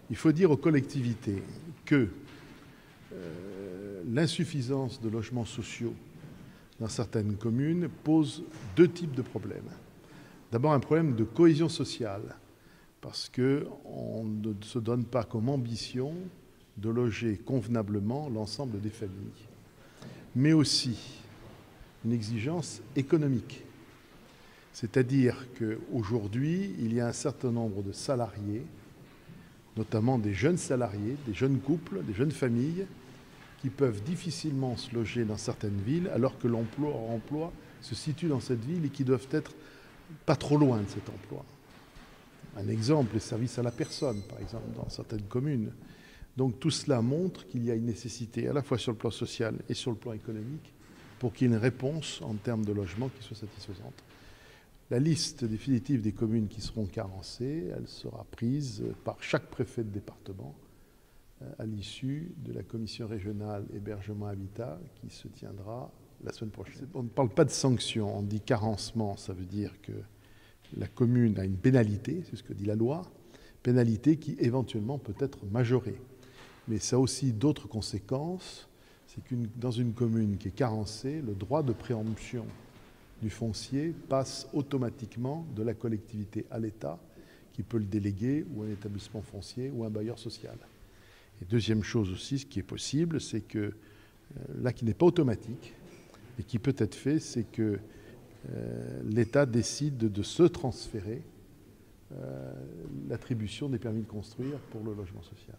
Il faut dire aux collectivités que l'insuffisance de logements sociaux dans certaines communes pose deux types de problèmes. D'abord, un problème de cohésion sociale, parce qu'on ne se donne pas comme ambition de loger convenablement l'ensemble des familles, mais aussi une exigence économique. C'est-à-dire qu'aujourd'hui, il y a un certain nombre de salariés, notamment des jeunes salariés, des jeunes couples, des jeunes familles, qui peuvent difficilement se loger dans certaines villes alors que leur emploi se situe dans cette ville et qui doivent être pas trop loin de cet emploi. Un exemple, les services à la personne, par exemple, dans certaines communes. Donc tout cela montre qu'il y a une nécessité, à la fois sur le plan social et sur le plan économique, pour qu'il y ait une réponse en termes de logement qui soit satisfaisante. La liste définitive des communes qui seront carencées, elle sera prise par chaque préfet de département à l'issue de la commission régionale hébergement habitat qui se tiendra la semaine prochaine. On ne parle pas de sanctions, on dit carencement, ça veut dire que la commune a une pénalité, c'est ce que dit la loi, pénalité qui éventuellement peut être majorée. Mais ça a aussi d'autres conséquences, c'est que dans une commune qui est carencée, le droit de préemption du foncier passe automatiquement de la collectivité à l'État, qui peut le déléguer ou un établissement foncier ou un bailleur social. Et deuxième chose aussi, ce qui est possible, c'est que, là qui n'est pas automatique, mais qui peut être fait, c'est que l'État décide de se transférer l'attribution des permis de construire pour le logement social.